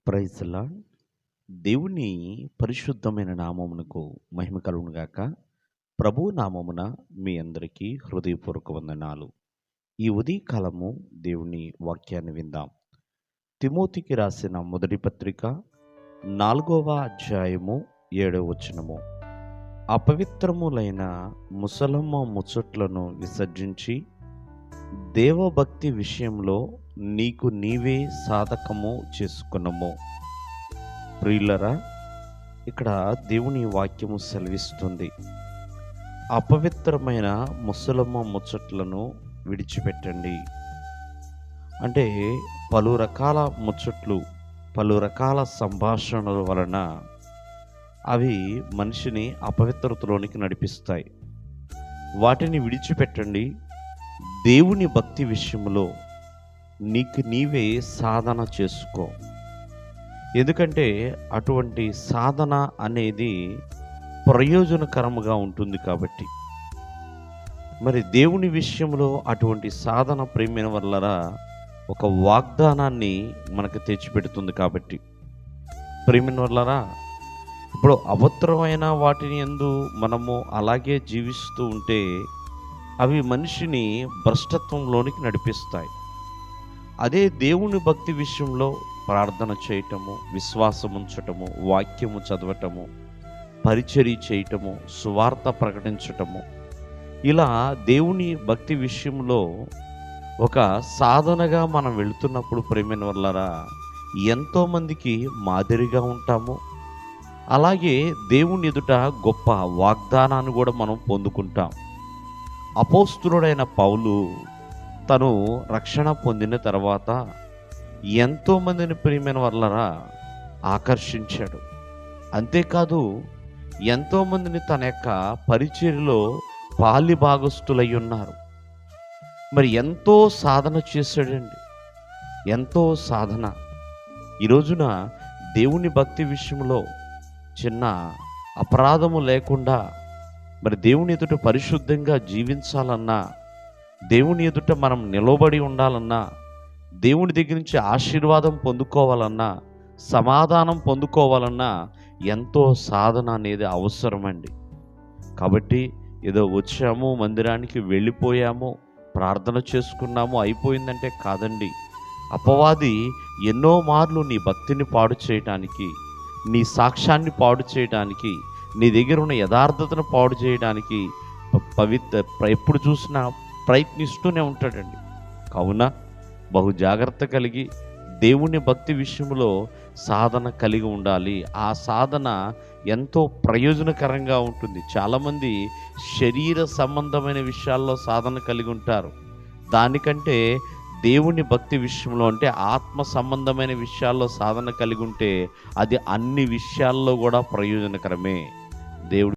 Praise lord. దేవుని పరిశుద్ధమైన నామమునకు మహిమ కలుగును గాక. ప్రభువు నామమున మీ అందరికీ హృదయపూర్వక వందనాలు. ఈ ఉదయకాలము దేవుని వాక్యాన్ని విందాం. తిమోతికి రాసిన మొదటి పత్రిక 4వ అధ్యాయము 7వ వచనము. అపవిత్రములైన ముసలమ్మ ముచ్చట్లను విసర్జించి దేవభక్తి విషయంలో నీకు నీవే సాధకము చేసుకున్నము. ప్రియులరా, ఇక్కడ దేవుని వాక్యము సెలవిస్తుంది, అపవిత్రమైన ముసలమ్మ ముచ్చట్లను విడిచిపెట్టండి. అంటే పలు రకాల ముచ్చట్లు, పలు రకాల సంభాషణల వలన అవి మనిషిని అపవిత్రతలోనికి నడిపిస్తాయి. వాటిని విడిచిపెట్టండి. దేవుని భక్తి విషయంలో నీకు నీవే సాధన చేసుకో. ఎందుకంటే అటువంటి సాధన అనేది ప్రయోజనకరముగా ఉంటుంది కాబట్టి. మరి దేవుని విషయంలో అటువంటి సాధన ప్రేమైన వల్లరా ఒక వాగ్దానాన్ని మనకు తెచ్చిపెడుతుంది కాబట్టి. ప్రేమైన వల్లరా, ఇప్పుడు అభద్రమైన వాటిని యందు మనము అలాగే జీవిస్తూ ఉంటే అవి మనిషిని భ్రష్టత్వంలోనికి నడిపిస్తాయి. అదే దేవుని భక్తి విషయంలో ప్రార్థన చేయటము, విశ్వాసం ఉంచటము, వాక్యము చదవటము, పరిచర్య చేయటము, సువార్త ప్రకటించటము, ఇలా దేవుని భక్తి విషయంలో ఒక సాధనగా మనం వెళుతున్నప్పుడు ప్రేమైన వల్లరా ఎంతోమందికి మాదిరిగా ఉంటాము. అలాగే దేవుని ఎదుట గొప్ప వాగ్దానాన్ని కూడా మనం పొందుకుంటాం. అపోస్తులుడైన పౌలు తను రక్షణ పొందిన తర్వాత ఎంతోమందిని ప్రియమైన వల్లరా ఆకర్షించాడు. అంతేకాదు ఎంతోమందిని తన యొక్క పరిచర్యలో పాలి భాగస్థులై ఉన్నారు. మరి ఎంతో సాధన చేశాడండి, ఎంతో సాధన. ఈ రోజున దేవుని భక్తి విషయంలో చిన్న అపరాధము లేకుండా మరి దేవుని ఎదుట పరిశుద్ధంగా జీవించాలన్నా, దేవుని ఎదుట మనం నిలబడి ఉండాలన్నా, దేవుని దగ్గర నుంచి ఆశీర్వాదం పొందుకోవాలన్నా, సమాధానం పొందుకోవాలన్నా ఎంతో సాధన అనేది అవసరమండి. కాబట్టి ఏదో వచ్చాము, మందిరానికి వెళ్ళిపోయాము, ప్రార్థన చేసుకున్నాము, అయిపోయిందంటే కాదండి. అపవాది ఎన్నో మార్లు నీ భక్తిని పాడు చేయడానికి, నీ సాక్ష్యాన్ని పాడు చేయడానికి, నీ దగ్గర ఉన్న యథార్థతను పాడు చేయడానికి ఎప్పుడు చూసినా ప్రయత్నిస్తూనే ఉంటాడండి. కావున బహు జాగ్రత్త కలిగి దేవుని భక్తి విషయంలో సాధన కలిగి ఉండాలి. ఆ సాధన ఎంతో ప్రయోజనకరంగా ఉంటుంది. చాలామంది శరీర సంబంధమైన విషయాల్లో సాధన కలిగి ఉంటారు. దానికంటే దేవుని భక్తి విషయంలో, అంటే ఆత్మ సంబంధమైన విషయాల్లో సాధన కలిగి ఉంటే అది అన్ని విషయాల్లో కూడా ప్రయోజనకరమే. దేవుడు